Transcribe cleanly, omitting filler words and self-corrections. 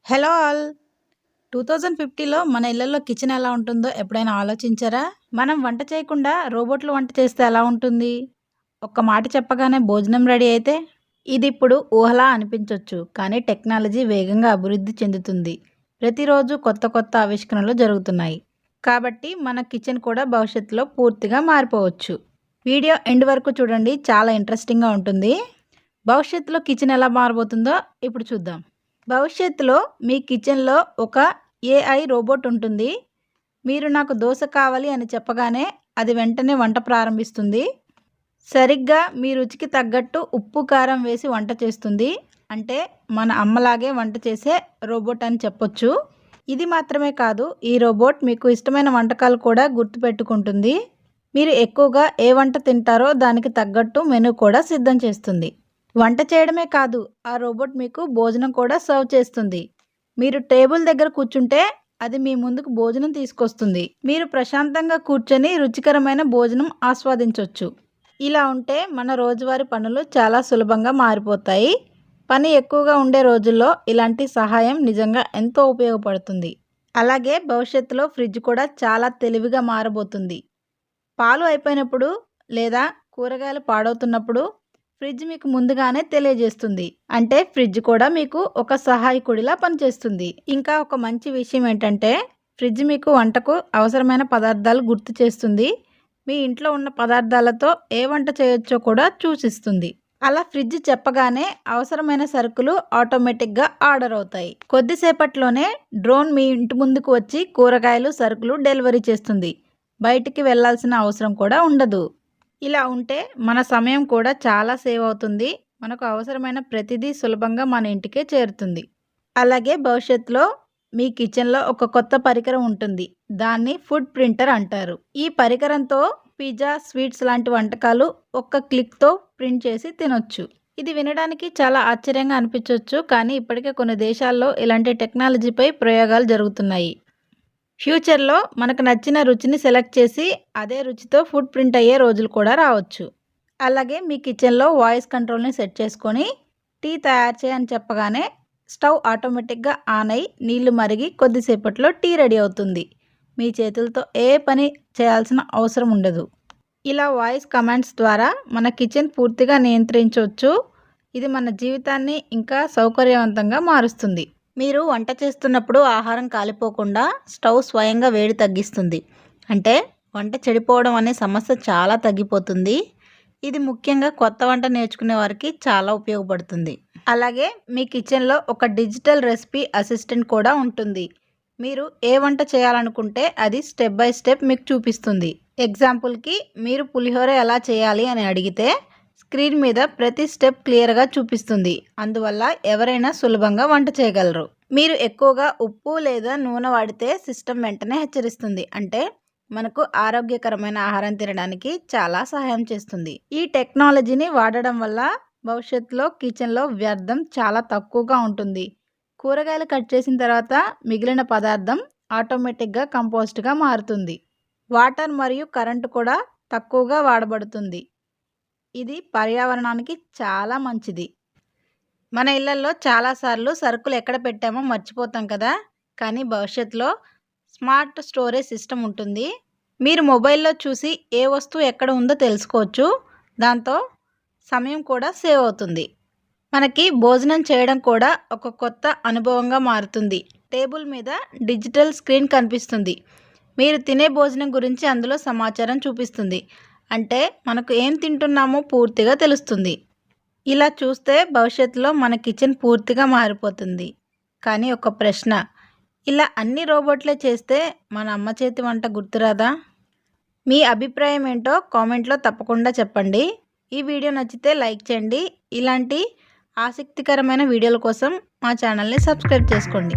Hello all 2050లో మన ఇళ్లలో kitchen ఎలా ఉంటుందో ఎప్పుడైనా ఆలోచించారా? మనం వంట చేయకుండా రోబోట్లు వంట చేస్తే ఎలా ఉంటుంది? ఒక్క మాట చెప్పగానే భోజనం రెడీ అయితే? ఇది ఇప్పుడు ఊహలా అనిపించొచ్చు, కానీ టెక్నాలజీ వేగంగా అభివృద్ధి చెందుతుంది. ప్రతిరోజు కొత్త కొత్త ఆవిష్కరణలు జరుగుతున్నాయి. కాబట్టి మన కిచెన్ కూడా భవిష్యత్తులో పూర్తిగా మారిపోవచ్చు. వీడియో ఎండ్ వరకు చూడండి, చాలా ఇంట్రెస్టింగ్గా ఉంటుంది. భవిష్యత్తులో కిచెన్ ఎలా మారబోతుందో ఇప్పుడు చూద్దాం. భవిష్యత్తులో మీ కిచెన్లో ఒక ఏఐ రోబోట్ ఉంటుంది. మీరు నాకు దోశ కావాలి అని చెప్పగానే అది వెంటనే వంట ప్రారంభిస్తుంది. సరిగ్గా మీ రుచికి తగ్గట్టు ఉప్పు కారం వేసి వంట చేస్తుంది. అంటే మన అమ్మలాగే వంట చేసే రోబోట్ అని చెప్పొచ్చు. ఇది మాత్రమే కాదు, ఈ రోబోట్ మీకు ఇష్టమైన వంటకాలు కూడా గుర్తుపెట్టుకుంటుంది. మీరు ఎక్కువగా ఏ వంట తింటారో దానికి తగ్గట్టు మెనూ కూడా సిద్ధం చేస్తుంది. వంట చేయడమే కాదు, ఆ రోబోట్ మీకు భోజనం కూడా సర్వ్ చేస్తుంది. మీరు టేబుల్ దగ్గర కూర్చుంటే అది మీ ముందుకు భోజనం తీసుకొస్తుంది. మీరు ప్రశాంతంగా కూర్చొని రుచికరమైన భోజనం ఆస్వాదించవచ్చు. ఇలా ఉంటే మన రోజువారీ పనులు చాలా సులభంగా మారిపోతాయి. పని ఎక్కువగా ఉండే రోజుల్లో ఇలాంటి సహాయం నిజంగా ఎంతో ఉపయోగపడుతుంది. అలాగే భవిష్యత్తులో ఫ్రిడ్జ్ కూడా చాలా తెలివిగా మారబోతుంది. పాలు అయిపోయినప్పుడు లేదా కూరగాయలు పాడవుతున్నప్పుడు ఫ్రిడ్జ్ మీకు ముందుగానే తెలియజేస్తుంది. అంటే ఫ్రిడ్జ్ కూడా మీకు ఒక సహాయకుడిలా పనిచేస్తుంది. ఇంకా ఒక మంచి విషయం ఏంటంటే, ఫ్రిడ్జ్ మీకు వంటకు అవసరమైన పదార్థాలు గుర్తు చేస్తుంది. మీ ఇంట్లో ఉన్న పదార్థాలతో ఏ వంట చేయొచ్చో కూడా సూచిస్తుంది. అలా ఫ్రిడ్జ్ చెప్పగానే అవసరమైన సరుకులు ఆటోమేటిక్గా ఆర్డర్ అవుతాయి. కొద్దిసేపట్లోనే డ్రోన్ మీ ఇంటి ముందుకు వచ్చి కూరగాయలు, సరుకులు డెలివరీ చేస్తుంది. బయటికి వెళ్లాల్సిన అవసరం కూడా ఉండదు. ఇలా ఉంటే మన సమయం కూడా చాలా సేవ్ అవుతుంది. మనకు అవసరమైన ప్రతిదీ సులభంగా మన ఇంటికే చేరుతుంది. అలాగే భవిష్యత్తులో మీ కిచెన్లో ఒక కొత్త పరికరం ఉంటుంది. దాన్ని ఫుడ్ ప్రింటర్ అంటారు. ఈ పరికరంతో పిజ్జా, స్వీట్స్ లాంటి వంటకాలు ఒక్క క్లిక్తో ప్రింట్ చేసి తినొచ్చు. ఇది వినడానికి చాలా ఆశ్చర్యంగా అనిపించవచ్చు, కానీ ఇప్పటికే కొన్ని దేశాల్లో ఇలాంటి టెక్నాలజీపై ప్రయోగాలు జరుగుతున్నాయి. ఫ్యూచర్లో మనకు నచ్చిన రుచిని సెలెక్ట్ చేసి అదే రుచితో ఫుడ్ ప్రింట్ అయ్యే రోజులు కూడా రావచ్చు. అలాగే మీ కిచెన్లో వాయిస్ కంట్రోల్ని సెట్ చేసుకొని టీ తయారు చేయని చెప్పగానే స్టవ్ ఆటోమేటిక్గా ఆన్ అయి నీళ్లు మరిగి కొద్దిసేపట్లో టీ రెడీ అవుతుంది. మీ చేతులతో ఏ పని చేయాల్సిన అవసరం ఉండదు. ఇలా వాయిస్ కమాండ్స్ ద్వారా మన కిచెన్ పూర్తిగా నియంత్రించవచ్చు. ఇది మన జీవితాన్ని ఇంకా సౌకర్యవంతంగా మారుస్తుంది. మీరు వంట చేస్తున్నప్పుడు ఆహారం కాలిపోకుండా స్టవ్ స్వయంగా వేడి తగ్గిస్తుంది. అంటే వంట చెడిపోవడం అనే సమస్య చాలా తగ్గిపోతుంది. ఇది ముఖ్యంగా కొత్త వంట నేర్చుకునే వారికి చాలా ఉపయోగపడుతుంది. అలాగే మీ కిచెన్లో ఒక డిజిటల్ రెసిపీ అసిస్టెంట్ కూడా ఉంటుంది. మీరు ఏ వంట చేయాలనుకుంటే అది స్టెప్ బై స్టెప్ మీకు చూపిస్తుంది. ఎగ్జాంపుల్కి మీరు పులిహోర ఎలా చేయాలి అని అడిగితే స్క్రీన్ మీద ప్రతి స్టెప్ క్లియర్గా చూపిస్తుంది. అందువల్ల ఎవరైనా సులభంగా వంట చేయగలరు. మీరు ఎక్కువగా ఉప్పు లేదా నూనె వాడితే సిస్టమ్ వెంటనే హెచ్చరిస్తుంది. అంటే మనకు ఆరోగ్యకరమైన ఆహారం తినడానికి చాలా సహాయం చేస్తుంది. ఈ టెక్నాలజీని వాడడం వల్ల భవిష్యత్తులో కిచెన్లో వ్యర్థం చాలా తక్కువగా ఉంటుంది. కూరగాయలు కట్ చేసిన తర్వాత మిగిలిన పదార్థం ఆటోమేటిక్గా కంపోస్ట్గా మారుతుంది. వాటర్ మరియు కరెంటు కూడా తక్కువగా వాడబడుతుంది. ఇది పర్యావరణానికి చాలా మంచిది. మన ఇళ్లలో చాలాసార్లు సరుకులు ఎక్కడ పెట్టామో మర్చిపోతాం కదా, కానీ భవిష్యత్తులో స్మార్ట్ స్టోరేజ్ సిస్టమ్ ఉంటుంది. మీరు మొబైల్లో చూసి ఏ వస్తువు ఎక్కడ ఉందో తెలుసుకోవచ్చు. దాంతో సమయం కూడా సేవ్ అవుతుంది. మనకి భోజనం చేయడం కూడా ఒక కొత్త అనుభవంగా మారుతుంది. టేబుల్ మీద డిజిటల్ స్క్రీన్ కనిపిస్తుంది. మీరు తినే భోజనం గురించి అందులో సమాచారం చూపిస్తుంది. అంటే మనకు ఏం తింటున్నామో పూర్తిగా తెలుస్తుంది. ఇలా చూస్తే భవిష్యత్తులో మన కిచెన్ పూర్తిగా మారిపోతుంది. కానీ ఒక ప్రశ్న, ఇలా అన్ని రోబోట్లే చేస్తే మన అమ్మ చేతి వంట గుర్తురాదా? మీ అభిప్రాయం ఏంటో కామెంట్లో తప్పకుండా చెప్పండి. ఈ వీడియో నచ్చితే లైక్ చేయండి. ఇలాంటి ఆసక్తికరమైన వీడియోల కోసం మా ఛానల్ని సబ్స్క్రైబ్ చేసుకోండి.